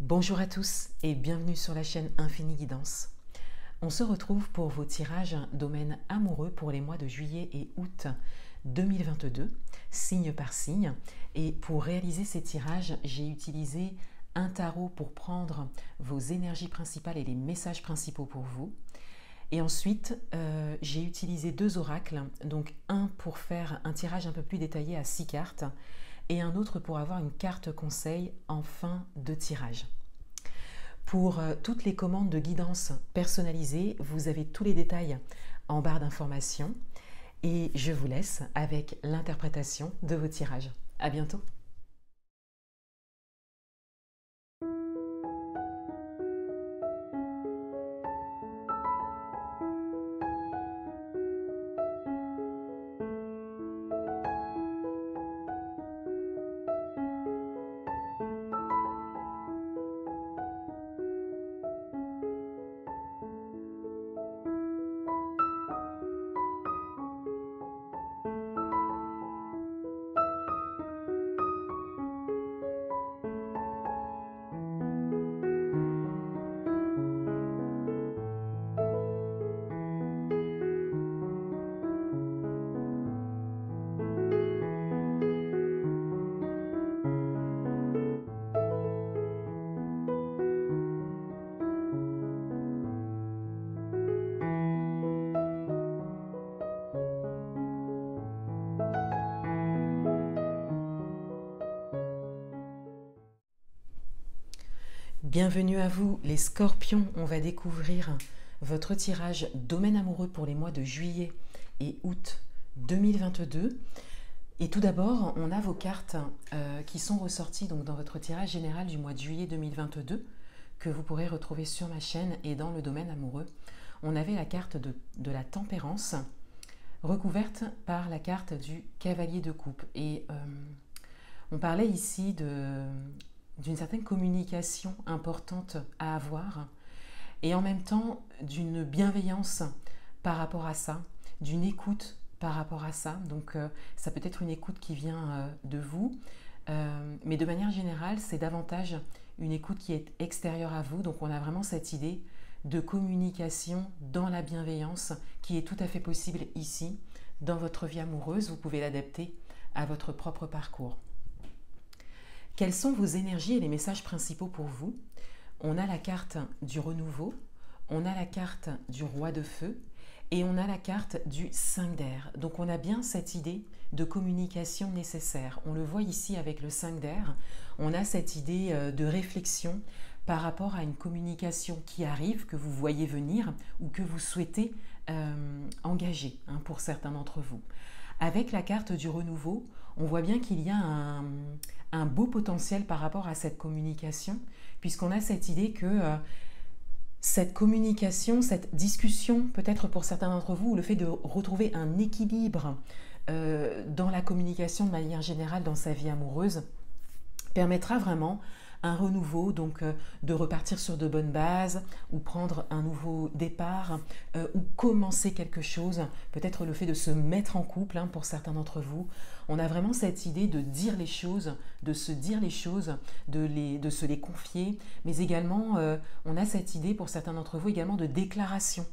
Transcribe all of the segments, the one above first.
Bonjour à tous et bienvenue sur la chaîne Infini Guidance. On se retrouve pour vos tirages domaine amoureux pour les mois de juillet et août 2022, signe par signe. Et pour réaliser ces tirages, j'ai utilisé un tarot pour prendre vos énergies principales et les messages principaux pour vous. Et ensuite, j'ai utilisé deux oracles, donc un pour faire un tirage un peu plus détaillé à 6 cartes et un autre pour avoir une carte conseil en fin de tirage. Pour toutes les commandes de guidance personnalisées, vous avez tous les détails en barre d'informations et je vous laisse avec l'interprétation de vos tirages. À bientôt! Bienvenue à vous les scorpions, on va découvrir votre tirage domaine amoureux pour les mois de juillet et août 2022. Et tout d'abord, on a vos cartes qui sont ressorties donc, dans votre tirage général du mois de juillet 2022 que vous pourrez retrouver sur ma chaîne et dans le domaine amoureux. On avait la carte de la tempérance recouverte par la carte du cavalier de coupe. Et on parlait ici d'une certaine communication importante à avoir et en même temps d'une bienveillance par rapport à ça, d'une écoute par rapport à ça. Donc ça peut être une écoute qui vient de vous, mais de manière générale, c'est davantage une écoute qui est extérieure à vous. Donc on a vraiment cette idée de communication dans la bienveillance qui est tout à fait possible ici, dans votre vie amoureuse. Vous pouvez l'adapter à votre propre parcours. Quelles sont vos énergies et les messages principaux pour vous? On a la carte du renouveau, on a la carte du roi de feu et on a la carte du 5 d'air. Donc on a bien cette idée de communication nécessaire. On le voit ici avec le 5 d'air. On a cette idée de réflexion par rapport à une communication qui arrive, que vous voyez venir ou que vous souhaitez engager pour certains d'entre vous. Avec la carte du renouveau, on voit bien qu'il y a un beau potentiel par rapport à cette communication, puisqu'on a cette idée que cette communication, cette discussion, peut-être pour certains d'entre vous, le fait de retrouver un équilibre dans la communication de manière générale dans sa vie amoureuse, permettra vraiment un renouveau, donc de repartir sur de bonnes bases ou prendre un nouveau départ ou commencer quelque chose, peut-être le fait de se mettre en couple pour certains d'entre vous. On a vraiment cette idée de dire les choses, de se dire les choses, de se les confier, mais également on a cette idée pour certains d'entre vous également de déclaration.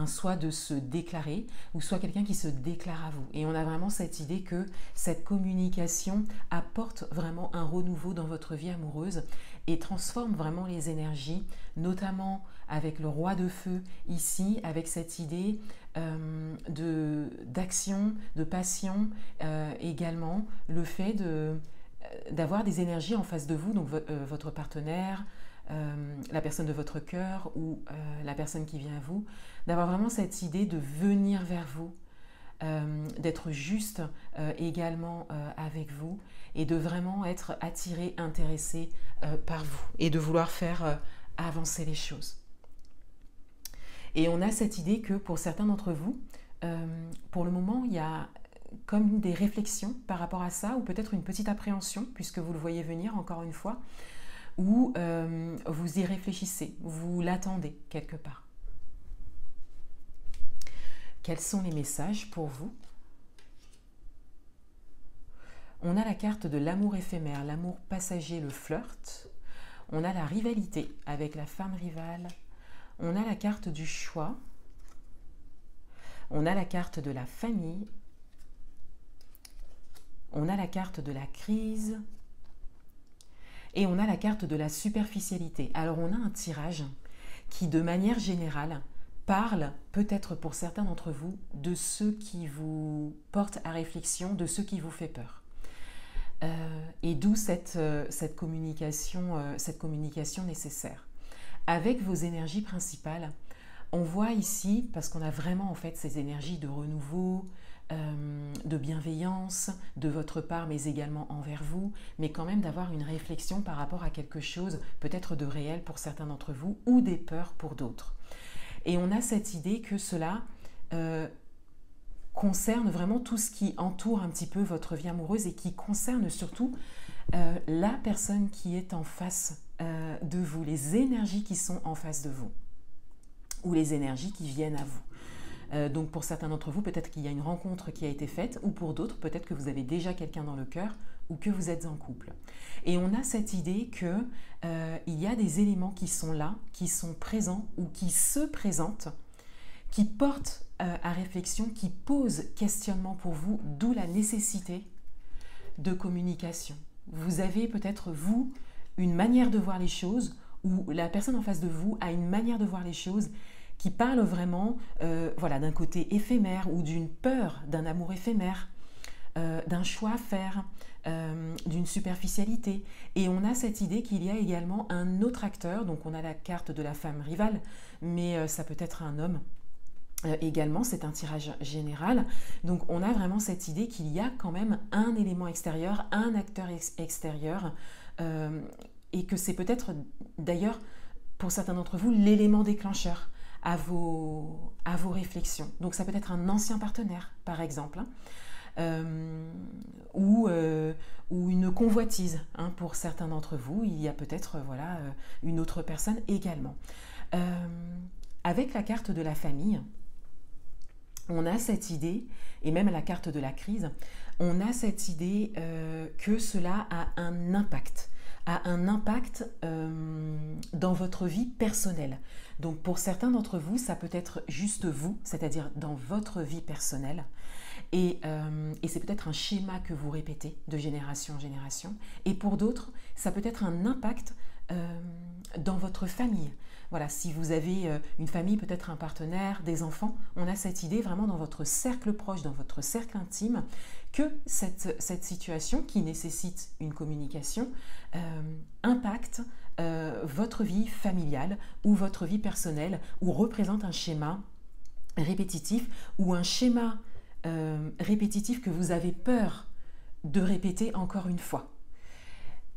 Soit de se déclarer, ou soit quelqu'un qui se déclare à vous. Et on a vraiment cette idée que cette communication apporte vraiment un renouveau dans votre vie amoureuse et transforme vraiment les énergies, notamment avec le roi de feu ici, avec cette idée d'action, de passion, également le fait d'avoir des énergies en face de vous, donc votre partenaire, la personne de votre cœur ou la personne qui vient à vous, d'avoir vraiment cette idée de venir vers vous, d'être juste également avec vous et de vraiment être attiré, intéressé par vous et de vouloir faire avancer les choses. Et on a cette idée que pour certains d'entre vous, pour le moment, il y a comme des réflexions par rapport à ça ou peut-être une petite appréhension puisque vous le voyez venir encore une fois, ou vous y réfléchissez, vous l'attendez quelque part. Quels sont les messages pour vous? On a la carte de l'amour éphémère, l'amour passager, le flirt. on a la rivalité avec la femme rivale, on a la carte du choix, on a la carte de la famille, on a la carte de la crise et on a la carte de la superficialité. Alors on a un tirage qui de manière générale parle peut-être pour certains d'entre vous de ce qui vous porte à réflexion, de ce qui vous fait peur. Et d'où cette communication nécessaire. Avec vos énergies principales, on voit ici, parce qu'on a vraiment en fait ces énergies de renouveau, de bienveillance de votre part, mais également envers vous, mais quand même d'avoir une réflexion par rapport à quelque chose, peut-être de réel pour certains d'entre vous, ou des peurs pour d'autres. Et on a cette idée que cela concerne vraiment tout ce qui entoure un petit peu votre vie amoureuse et qui concerne surtout la personne qui est en face de vous, les énergies qui sont en face de vous, ou les énergies qui viennent à vous. Donc pour certains d'entre vous, peut-être qu'il y a une rencontre qui a été faite, ou pour d'autres, peut-être que vous avez déjà quelqu'un dans le cœur, ou que vous êtes en couple. Et on a cette idée qu'il y a des éléments qui sont là, qui sont présents, ou qui se présentent, qui portent à réflexion, qui posent questionnement pour vous, d'où la nécessité de communication. Vous avez peut-être, vous, une manière de voir les choses, ou la personne en face de vous a une manière de voir les choses qui parle vraiment voilà, d'un côté éphémère ou d'une peur, d'un amour éphémère, d'un choix à faire, d'une superficialité. Et on a cette idée qu'il y a également un autre acteur, donc on a la carte de la femme rivale, mais ça peut être un homme également, c'est un tirage général. Donc on a vraiment cette idée qu'il y a quand même un élément extérieur, un acteur extérieur, et que c'est peut-être d'ailleurs pour certains d'entre vous l'élément déclencheur à vos réflexions. Donc ça peut être un ancien partenaire, par exemple, ou une convoitise. Pour certains d'entre vous, il y a peut-être voilà, une autre personne également. Avec la carte de la famille, on a cette idée, et même la carte de la crise, on a cette idée que cela a un impact dans votre vie personnelle. Donc pour certains d'entre vous, ça peut être juste vous, c'est-à-dire dans votre vie personnelle. Et c'est peut-être un schéma que vous répétez de génération en génération. Et pour d'autres, ça peut être un impact dans votre famille. Voilà, si vous avez une famille, peut-être un partenaire, des enfants, on a cette idée vraiment dans votre cercle proche, dans votre cercle intime, que cette situation qui nécessite une communication impacte votre vie familiale ou votre vie personnelle, ou représente un schéma répétitif ou un schéma répétitif que vous avez peur de répéter encore une fois.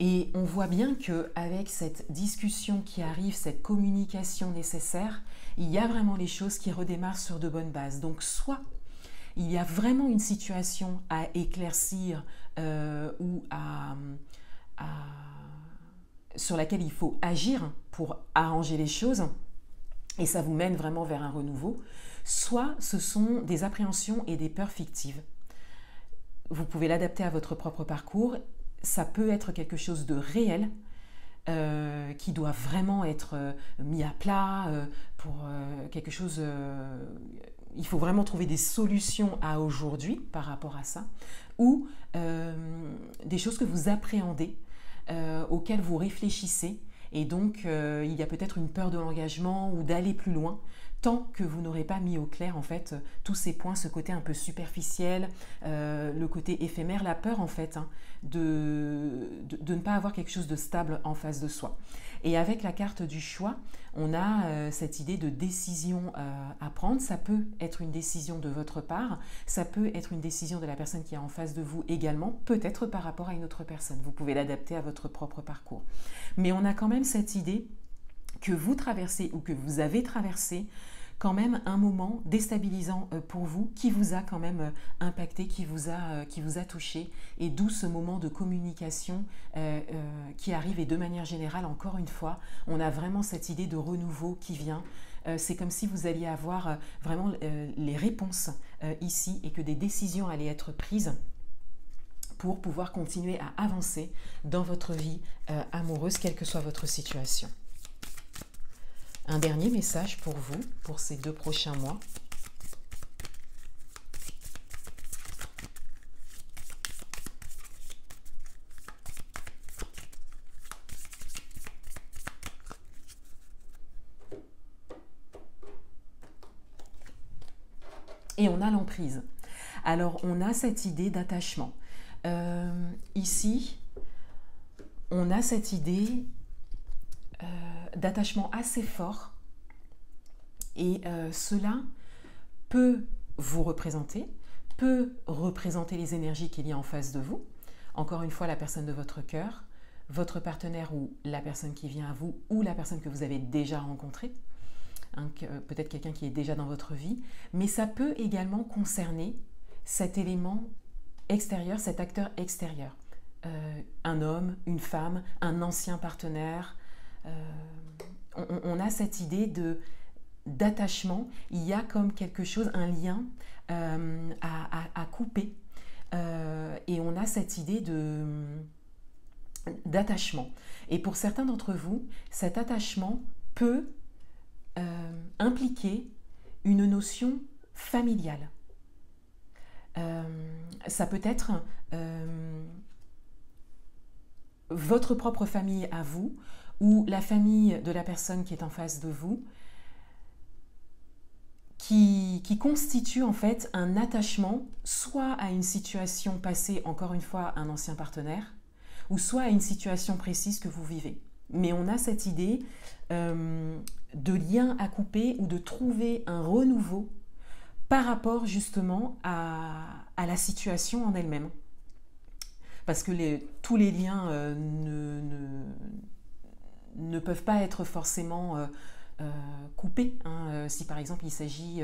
Et on voit bien qu'avec cette discussion qui arrive, cette communication nécessaire, il y a vraiment les choses qui redémarrent sur de bonnes bases. Donc soit il y a vraiment une situation à éclaircir ou sur laquelle il faut agir pour arranger les choses, et ça vous mène vraiment vers un renouveau, soit ce sont des appréhensions et des peurs fictives. Vous pouvez l'adapter à votre propre parcours. Ça peut être quelque chose de réel qui doit vraiment être mis à plat pour quelque chose... il faut vraiment trouver des solutions à aujourd'hui par rapport à ça, ou des choses que vous appréhendez, auxquelles vous réfléchissez, et donc il y a peut-être une peur de l'engagement ou d'aller plus loin, tant que vous n'aurez pas mis au clair en fait tous ces points, ce côté un peu superficiel, le côté éphémère, la peur en fait de ne pas avoir quelque chose de stable en face de soi. Et avec la carte du choix, on a cette idée de décision à prendre. Ça peut être une décision de votre part, ça peut être une décision de la personne qui est en face de vous également, peut-être par rapport à une autre personne. Vous pouvez l'adapter à votre propre parcours. Mais on a quand même cette idée que vous traversez ou que vous avez traversé quand même un moment déstabilisant pour vous, qui vous a quand même impacté, qui vous a touché, et d'où ce moment de communication qui arrive. Et de manière générale, encore une fois, on a vraiment cette idée de renouveau qui vient. C'est comme si vous alliez avoir vraiment les réponses ici, et que des décisions allaient être prises pour pouvoir continuer à avancer dans votre vie amoureuse, quelle que soit votre situation. Un dernier message pour vous, pour ces 2 prochains mois. Et on a l'emprise. Alors, on a cette idée d'attachement. Ici, on a cette idée d'attachement assez fort. Et cela peut vous représenter, peut représenter les énergies qu'il y a en face de vous. Encore une fois, la personne de votre cœur, votre partenaire ou la personne qui vient à vous ou la personne que vous avez déjà rencontrée. Peut-être quelqu'un qui est déjà dans votre vie, mais ça peut également concerner cet élément extérieur, cet acteur extérieur. Un homme, une femme, un ancien partenaire. On a cette idée d'attachement. Il y a comme quelque chose, un lien à couper. Et on a cette idée d'attachement. Et pour certains d'entre vous, cet attachement peut impliquer une notion familiale. Ça peut être votre propre famille à vous ou la famille de la personne qui est en face de vous qui constitue en fait un attachement soit à une situation passée, encore une fois, un ancien partenaire, ou soit à une situation précise que vous vivez. Mais on a cette idée de lien à couper ou de trouver un renouveau par rapport justement à la situation en elle-même. Parce que tous les liens ne peuvent pas être forcément coupés. Si par exemple il s'agit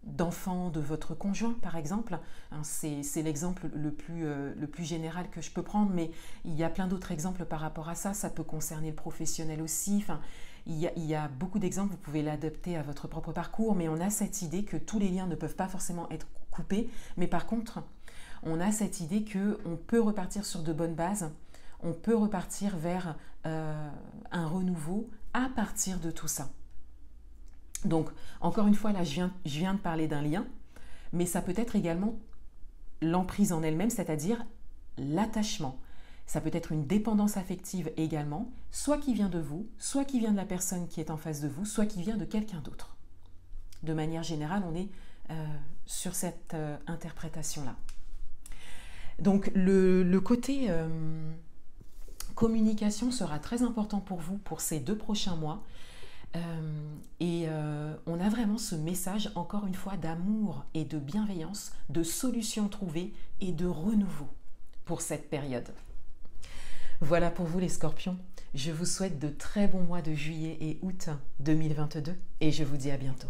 d'enfants de votre conjoint, par exemple. C'est l'exemple le plus général que je peux prendre, mais il y a plein d'autres exemples par rapport à ça. Ça peut concerner le professionnel aussi. Enfin, il y a beaucoup d'exemples, vous pouvez l'adapter à votre propre parcours, mais on a cette idée que tous les liens ne peuvent pas forcément être coupés, mais par contre, on a cette idée qu'on peut repartir sur de bonnes bases, on peut repartir vers un renouveau à partir de tout ça. Donc, encore une fois, là, je viens de parler d'un lien, mais ça peut être également l'emprise en elle-même, c'est-à-dire l'attachement. Ça peut être une dépendance affective également, soit qui vient de vous, soit qui vient de la personne qui est en face de vous, soit qui vient de quelqu'un d'autre. De manière générale, on est sur cette interprétation-là. Donc, le côté communication sera très important pour vous pour ces 2 prochains mois. On a vraiment ce message, encore une fois, d'amour et de bienveillance, de solutions trouvées et de renouveau pour cette période. Voilà pour vous les scorpions. Je vous souhaite de très bons mois de juillet et août 2022 et je vous dis à bientôt.